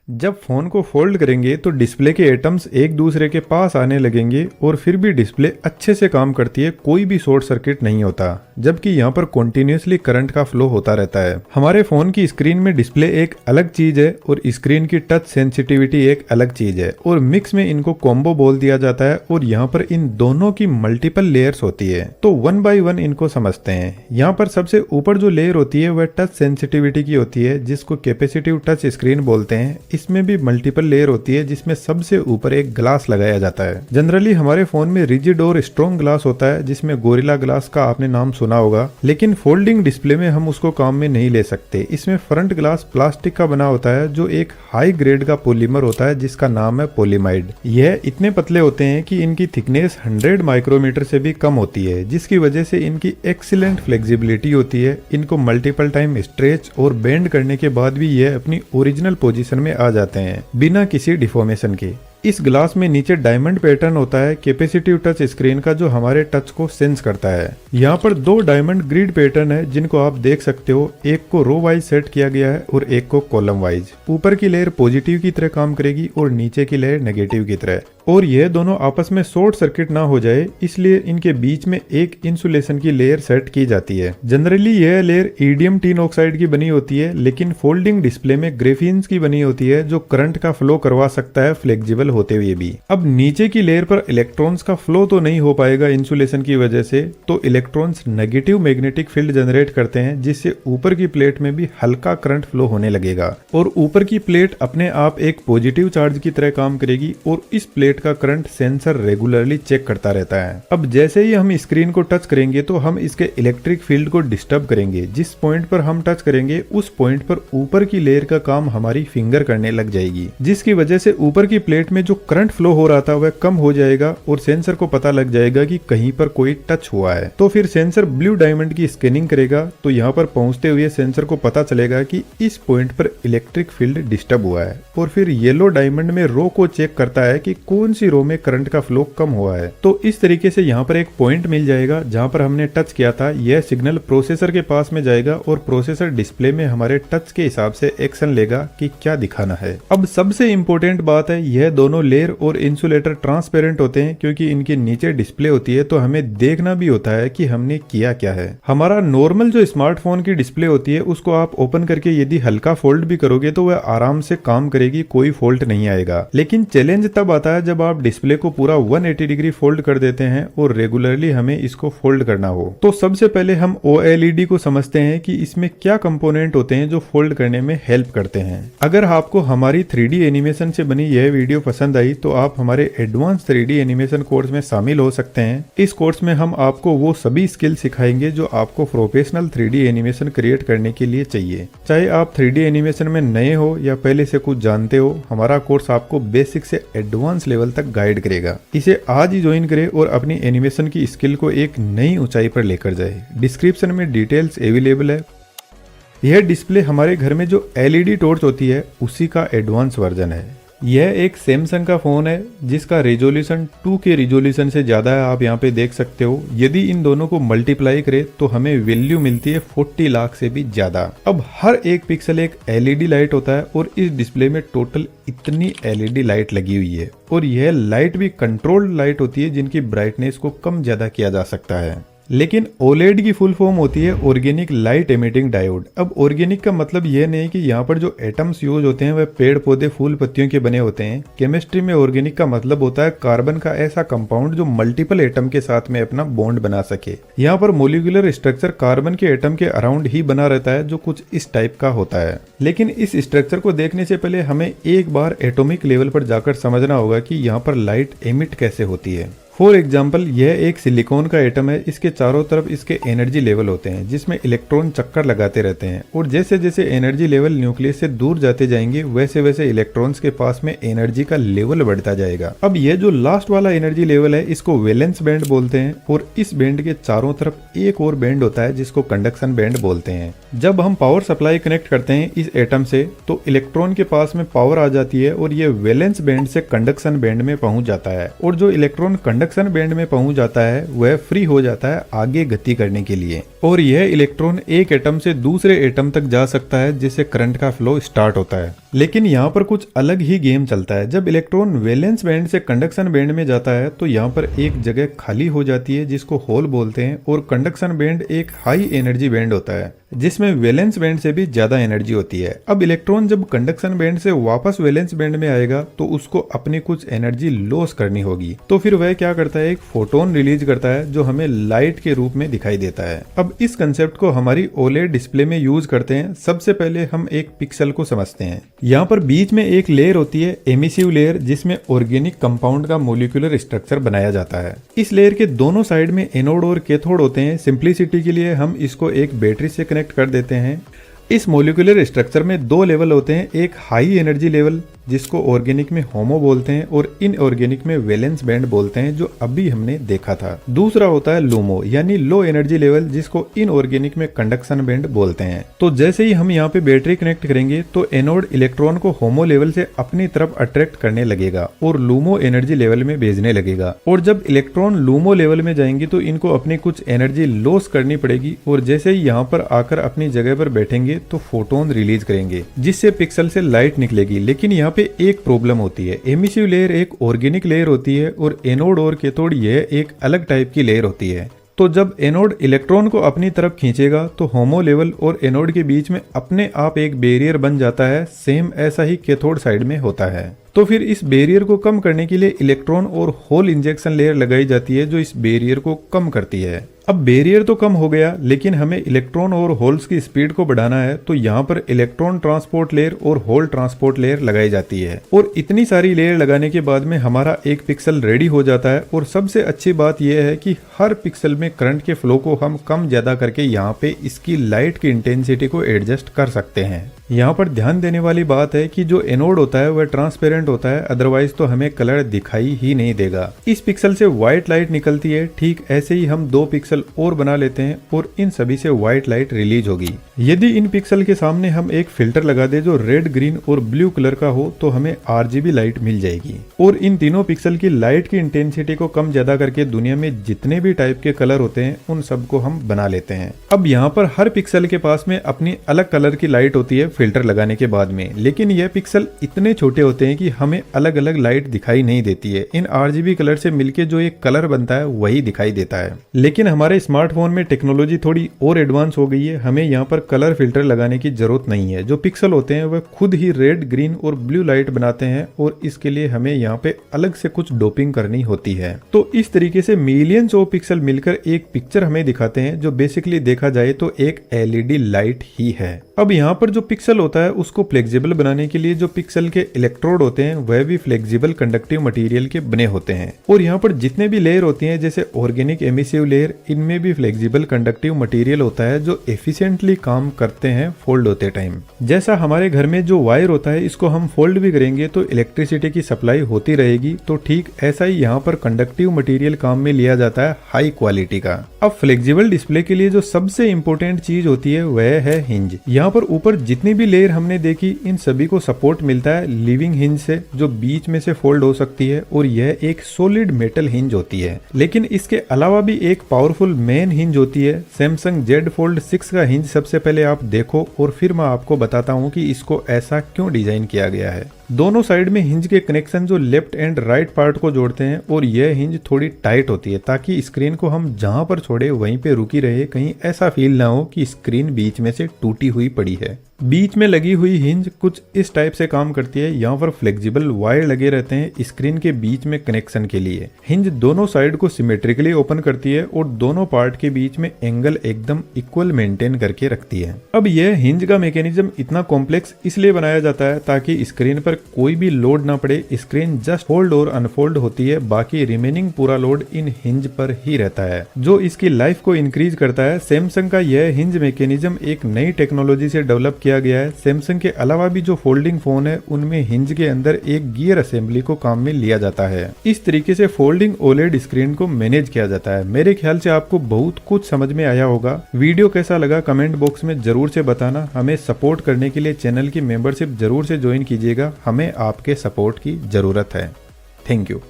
जब फोन को फोल्ड करेंगे तो डिस्प्ले के एटम्स एक दूसरे के पास आने लगेंगे और फिर भी डिस्प्ले अच्छे से काम करती है, कोई भी शॉर्ट सर्किट नहीं होता, जबकि यहाँ पर कॉन्टिन्यूसली करंट का फ्लो होता रहता है। हमारे फोन की स्क्रीन में डिस्प्ले एक अलग चीज है और स्क्रीन की टच सेंसिटिविटी एक अलग चीज है और मिक्स में इनको कॉम्बो बोल दिया जाता है और यहाँ पर इन दोनों की मल्टीपल लेयर्स होती है। तो वन बाय वन इनको समझते हैं। यहाँ पर सबसे ऊपर जो लेयर होती है वह टच सेंसिटिविटी की होती है, जिसको कैपेसिटिव टच स्क्रीन बोलते हैं। इसमें भी मल्टीपल लेयर होती है, जिसमें सबसे ऊपर एक ग्लास लगाया जाता है। जनरली हमारे फोन में रिजिड और स्ट्रॉन्ग ग्लास होता है, जिसमें गोरिल्ला ग्लास का आपने नाम सुना होगा, लेकिन फोल्डिंग डिस्प्ले में हम उसको काम में नहीं ले सकते। इसमें फ्रंट ग्लास प्लास्टिक का बना होता है, जो एक हाई ग्रेड का पॉलीमर होता है, जिसका नाम है पॉलीमाइड। यह इतने पतले होते हैं कि इनकी थिकनेस 100 माइक्रोमीटर से भी कम होती है, जिसकी वजह से इनकी एक्सीलेंट फ्लेक्सिबिलिटी होती है। इनको मल्टीपल टाइम स्ट्रेच और बेंड करने के बाद भी यह अपनी ओरिजिनल पोजीशन में आ जाते हैं बिना किसी डिफॉर्मेशन के। इस ग्लास में नीचे डायमंड पैटर्न होता है कैपेसिटिव टच स्क्रीन का, जो हमारे टच को सेंस करता है। यहाँ पर दो डायमंड ग्रिड पैटर्न है, जिनको आप देख सकते हो। एक को रो वाइज सेट किया गया है और एक को कॉलम वाइज। ऊपर की लेयर पॉजिटिव की तरह काम करेगी और नीचे की लेयर नेगेटिव की तरह, और यह दोनों आपस में शॉर्ट सर्किट ना हो जाए, इसलिए इनके बीच में एक इंसुलेशन की लेयर सेट की जाती है। जनरली यह लेयर ईडियम टिन ऑक्साइड की बनी होती है, लेकिन फोल्डिंग डिस्प्ले में ग्रेफीन्स की बनी होती है, जो करंट का फ्लो करवा सकता है फ्लेक्सिबल होते हुए भी। अब नीचे की लेयर पर इलेक्ट्रॉन्स का फ्लो तो नहीं हो पाएगा इंसुलेशन की वजह से, तो electrons negative magnetic field generate करते हैं, जिससे ऊपर की प्लेट में भी हल्का करंट फ्लो होने लगेगा और ऊपर की प्लेट अपने आप एक पॉजिटिव चार्ज की तरह काम करेगी और इस प्लेट का करंट सेंसर रेगुलरली चेक करता रहता है। अब जैसे ही हम स्क्रीन को टच करेंगे तो हम इसके इलेक्ट्रिक फील्ड को डिस्टर्ब करेंगे। जिस पॉइंट पर हम टच करेंगे उस पॉइंट पर ऊपर की लेयर का काम हमारी फिंगर करने लग जाएगी, जिसकी वजह से ऊपर की प्लेट में जो करंट फ्लो हो रहा था वह कम हो जाएगा और सेंसर को पता लग जाएगा कि कहीं पर कोई टच हुआ है। तो फिर सेंसर ब्लू डायमंड की स्कैनिंग करेगा, तो यहाँ पर पहुंचते हुए सेंसर को पता चलेगा कि इस पॉइंट पर इलेक्ट्रिक फील्ड डिस्टर्ब हुआ है, और फिर येलो डायमंड में रो को चेक करता है कि कौन सी रो में करंट का फ्लो कम हुआ है। तो इस तरीके से यहाँ पर एक पॉइंट मिल जाएगा जहाँ पर हमने टच किया था। यह सिग्नल प्रोसेसर के पास में जाएगा और प्रोसेसर डिस्प्ले में हमारे टच के हिसाब से एक्शन लेगा कि क्या दिखाना है। अब सबसे इंपॉर्टेंट बात है, यह दोनों लेयर और इंसुलेटर ट्रांसपेरेंट होते हैं, क्योंकि इनके नीचे डिस्प्ले होती है, तो हमें देखना भी होता है कि हमने किया क्या है। हमारा नॉर्मल जो स्मार्टफोन की डिस्प्ले होती है, उसको आप ओपन करके यदि हल्का फोल्ड भी करोगे तो वह आराम से काम करेगी, कोई फॉल्ट नहीं आएगा। लेकिन चैलेंज तब आता है जब आप डिस्प्ले को पूरा 180 डिग्री फोल्ड कर देते हैं और रेगुलरली हमें इसको फोल्ड करना हो। तो सबसे पहले हम OLED को समझते हैं कि इसमें क्या कंपोनेंट होते हैं जो फोल्ड करने में हेल्प करते हैं। अगर आपको हमारी 3D एनिमेशन से बनी यह वीडियो पसंद आई तो आप हमारे एडवांस 3D एनिमेशन कोर्स में शामिल हो सकते हैं। इस कोर्स में हम आपको वो सभी स्किल सिखाएंगे जो आपको प्रोफेशनल 3D एनिमेशन क्रिएट करने के लिए चाहिए। चाहे आप 3D एनिमेशन में नए हो या पहले से कुछ जानते हो, हमारा कोर्स आपको बेसिक से एडवांस लेवल तक गाइड करेगा। इसे आज ही ज्वाइन करें और अपनी एनिमेशन की स्किल को एक नई ऊंचाई पर लेकर जाए। डिस्क्रिप्शन में डिटेल्स अवेलेबल है। यह डिस्प्ले हमारे घर में जो LED टॉर्च होती है उसी का एडवांस वर्जन है। यह एक सैमसंग का फोन है जिसका रेजोल्यूशन 2K रेजोल्यूशन से ज्यादा है, आप यहाँ पे देख सकते हो। यदि इन दोनों को मल्टीप्लाई करें तो हमें वैल्यू मिलती है 40 लाख से भी ज्यादा। अब हर एक पिक्सल एक LED लाइट होता है और इस डिस्प्ले में टोटल इतनी LED लाइट लगी हुई है, और यह लाइट भी कंट्रोल्ड लाइट होती है जिनकी ब्राइटनेस को कम ज्यादा किया जा सकता है। लेकिन OLED की फुल फॉर्म होती है ऑर्गेनिक लाइट एमिटिंग डायोड। अब ऑर्गेनिक का मतलब यह नहीं कि यहाँ पर जो एटम्स यूज होते हैं वह पेड़ पौधे फूल पत्तियों के बने होते हैं। केमिस्ट्री में ऑर्गेनिक का मतलब होता है कार्बन का ऐसा कंपाउंड जो मल्टीपल एटम के साथ में अपना बॉन्ड बना सके। यहाँ पर मोलिकुलर स्ट्रक्चर कार्बन के एटम के अराउंड ही बना रहता है, जो कुछ इस टाइप का होता है। लेकिन इस स्ट्रक्चर को देखने से पहले हमें एक बार एटॉमिक लेवल पर जाकर समझना होगा कि यहाँ पर लाइट एमिट कैसे होती है। फॉर एग्जाम्पल, यह एक सिलिकॉन का एटम है। इसके चारों तरफ इसके एनर्जी लेवल होते हैं, जिसमें इलेक्ट्रॉन चक्कर लगाते रहते हैं, और जैसे जैसे एनर्जी लेवल न्यूक्लियस से दूर जाते जाएंगे वैसे वैसे इलेक्ट्रॉन्स के पास में एनर्जी का लेवल बढ़ता जाएगा। अब यह जो लास्ट वाला एनर्जी लेवल है इसको वैलेंस बैंड बोलते हैं, और इस बैंड के चारों तरफ एक और बैंड होता है जिसको कंडक्शन बैंड बोलते हैं। जब हम पावर सप्लाई कनेक्ट करते हैं इस एटम से तो इलेक्ट्रॉन के पास में पावर आ जाती है और यह वैलेंस बैंड से कंडक्शन बैंड में पहुंच जाता है, और जो इलेक्ट्रॉन कंडक्शन बैंड में पहुंच जाता है वह फ्री हो जाता है आगे गति करने के लिए, और यह इलेक्ट्रॉन एक एटम से दूसरे एटम तक जा सकता है, जिससे करंट का फ्लो स्टार्ट होता है। लेकिन यहाँ पर कुछ अलग ही गेम चलता है। जब इलेक्ट्रॉन वैलेंस बैंड से कंडक्शन बैंड में जाता है तो यहाँ पर एक जगह खाली हो जाती है जिसको होल बोलते हैं, और कंडक्शन बैंड एक हाई एनर्जी बैंड होता है जिसमें वैलेंस बैंड से भी ज्यादा एनर्जी होती है। अब इलेक्ट्रॉन जब कंडक्शन बैंड से वापस वैलेंस बैंड में आएगा तो उसको अपनी कुछ एनर्जी लॉस करनी होगी, तो फिर वह क्या करता है, एक फोटोन रिलीज करता है जो हमें लाइट के रूप में दिखाई देता है। अब इस कंसेप्ट को हमारी ओलेड डिस्प्ले में यूज करते हैं। सबसे पहले हम एक पिक्सल को समझते हैं। यहाँ पर बीच में एक लेयर होती है एमिसिव लेयर, जिसमें ऑर्गेनिक कंपाउंड का मोलिकुलर स्ट्रक्चर बनाया जाता है। इस लेयर के दोनों साइड में एनोड और कैथोड होते हैं। सिंप्लिसिटी के लिए हम इसको एक बैटरी से कनेक्ट कर देते हैं। इस मोलिकुलर स्ट्रक्चर में दो लेवल होते हैं, एक हाई एनर्जी लेवल जिसको ऑर्गेनिक में होमो बोलते हैं और इनऑर्गेनिक में वैलेंस बैंड बोलते हैं, जो अभी हमने देखा था। दूसरा होता है लूमो यानी लो एनर्जी लेवल, जिसको इनऑर्गेनिक में कंडक्शन बैंड बोलते हैं। तो जैसे ही हम यहाँ पे बैटरी कनेक्ट करेंगे तो एनोड इलेक्ट्रॉन को होमो लेवल से अपनी तरफ अट्रैक्ट करने लगेगा और लूमो एनर्जी लेवल में भेजने लगेगा, और जब इलेक्ट्रॉन लूमो लेवल में जाएंगे तो इनको अपनी कुछ एनर्जी लॉस करनी पड़ेगी, और जैसे ही यहाँ पर आकर अपनी जगह पर बैठेंगे तो फोटोन रिलीज करेंगे जिससे पिक्सल से लाइट निकलेगी। लेकिन यहाँ पे एक प्रॉब्लम होती है। एमिसिव लेयर एक ऑर्गेनिक लेयर होती है और एनोड और कैथोड यह एक अलग टाइप की लेयर होती है। तो जब एनोड इलेक्ट्रॉन को अपनी तरफ खींचेगा तो होमो लेवल और एनोड के बीच में अपने आप एक बैरियर बन जाता है। सेम ऐसा ही कैथोड साइड में होता है। तो फिर इस बैरियर को कम करने के लिए इलेक्ट्रॉन और होल इंजेक्शन लेयर लगाई जाती है जो इस बैरियर को कम करती है। अब बैरियर तो कम हो गया, लेकिन हमें इलेक्ट्रॉन और होल्स की स्पीड को बढ़ाना है, तो यहाँ पर इलेक्ट्रॉन ट्रांसपोर्ट लेयर और होल ट्रांसपोर्ट लेयर लगाई जाती है। और इतनी सारी लेयर लगाने के बाद में हमारा एक पिक्सल रेडी हो जाता है। और सबसे अच्छी बात यह है कि हर पिक्सल में करंट के फ्लो को हम कम ज्यादा करके यहाँ पे इसकी लाइट की इंटेंसिटी को एडजस्ट कर सकते हैं। यहाँ पर ध्यान देने वाली बात है कि जो एनोड होता है वह ट्रांसपेरेंट होता है, अदरवाइज तो हमें कलर दिखाई ही नहीं देगा। इस पिक्सल से व्हाइट लाइट निकलती है। ठीक ऐसे ही हम दो पिक्सल और बना लेते हैं और इन सभी से व्हाइट लाइट रिलीज होगी। यदि इन पिक्सल के सामने हम एक फिल्टर लगा दे जो रेड, ग्रीन और ब्लू कलर का हो तो हमें RGB लाइट मिल जाएगी। और इन तीनों पिक्सल की लाइट की इंटेंसिटी को कम ज्यादा करके दुनिया में जितने भी टाइप के कलर होते हैं उन सबको हम बना लेते हैं। अब यहाँ पर हर पिक्सल के पास में अपनी अलग कलर की लाइट होती है फिल्टर लगाने के बाद में, लेकिन यह पिक्सल इतने छोटे होते हैं कि हमें अलग अलग लाइट दिखाई नहीं देती है। इन RGB कलर से मिलके जो एक कलर बनता है वही दिखाई देता है। लेकिन हमारे स्मार्टफोन में टेक्नोलॉजी थोड़ी और एडवांस हो गई है। हमें यहाँ पर कलर फिल्टर लगाने की जरूरत नहीं है। जो पिक्सल होते हैं वह खुद ही रेड, ग्रीन और ब्लू लाइट बनाते हैं, और इसके लिए हमें यहाँ पे अलग से कुछ डोपिंग करनी होती है। तो इस तरीके से मिलियंस ऑफ पिक्सल मिलकर एक पिक्चर हमें दिखाते हैं, जो बेसिकली देखा जाए तो एक LED लाइट ही है। अब यहाँ पर जो पिक्सल होता है उसको फ्लेक्सिबल बनाने के लिए जो पिक्सल के इलेक्ट्रोड होते हैं वह भी फ्लेक्सिबल कंडक्टिव मटेरियल के बने होते हैं। और यहाँ पर जितने भी लेयर होती हैं जैसे ऑर्गेनिक एमिसिव लेयर, इनमें भी फ्लेक्सिबल कंडक्टिव मटेरियल होता है जो एफिशिएंटली काम करते हैं फोल्ड होते टाइम। जैसा हमारे घर में जो वायर होता है इसको हम फोल्ड भी करेंगे तो इलेक्ट्रिसिटी की सप्लाई होती रहेगी, तो ठीक ऐसा ही यहाँ पर कंडक्टिव मटेरियल काम में लिया जाता है हाई क्वालिटी का। अब फ्लेक्सिबल डिस्प्ले के लिए जो सबसे इंपॉर्टेंट चीज होती है वह है हिंज। यहाँ पर ऊपर जितनी भी लेयर हमने देखी इन सभी को सपोर्ट मिलता है लिविंग हिंज से, जो बीच में से फोल्ड हो सकती है, और यह एक सॉलिड मेटल हिंज होती है। लेकिन इसके अलावा भी एक पावरफुल मेन हिंज होती है। सैमसंग Z Fold 6 का हिंज सबसे पहले आप देखो और फिर मैं आपको बताता हूँ कि इसको ऐसा क्यों डिजाइन किया गया है। दोनों साइड में हिंज के कनेक्शन जो लेफ्ट एंड राइट पार्ट को जोड़ते हैं, और यह हिंज थोड़ी टाइट होती है ताकि स्क्रीन को हम जहां पर छोड़े वहीं पे रुकी रहे, कहीं ऐसा फील ना हो कि स्क्रीन बीच में से टूटी हुई पड़ी है। बीच में लगी हुई हिंज कुछ इस टाइप से काम करती है। यहाँ पर फ्लेक्सिबल वायर लगे रहते हैं स्क्रीन के बीच में कनेक्शन के लिए। हिंज दोनों साइड को सिमेट्रिकली ओपन करती है और दोनों पार्ट के बीच में एंगल एकदम इक्वल मेंटेन करके रखती है। अब यह हिंज का मैकेनिज्म इतना कॉम्प्लेक्स इसलिए बनाया जाता है ताकि स्क्रीन पर कोई भी लोड ना पड़े। स्क्रीन जस्ट फोल्ड और अनफोल्ड होती है, बाकी रिमेनिंग पूरा लोड इन हिंज पर ही रहता है, जो इसकी लाइफ को इंक्रीज करता है। सैमसंग का यह हिंज मैकेनिज्म एक नई टेक्नोलॉजी से डेवलप किया गया है। सैमसंग के अलावा भी जो फोल्डिंग फोन है उनमें हिंज के अंदर एक गियर असेंबली को काम में लिया जाता है। इस तरीके से फोल्डिंग ओलेड स्क्रीन को मैनेज किया जाता है। मेरे ख्याल से आपको बहुत कुछ समझ में आया होगा। वीडियो कैसा लगा कमेंट बॉक्स में जरूर से बताना। हमें सपोर्ट करने के लिए चैनल की मेंबरशिप जरूर से ज्वाइन कीजिएगा। हमें आपके सपोर्ट की जरूरत है। Thank you.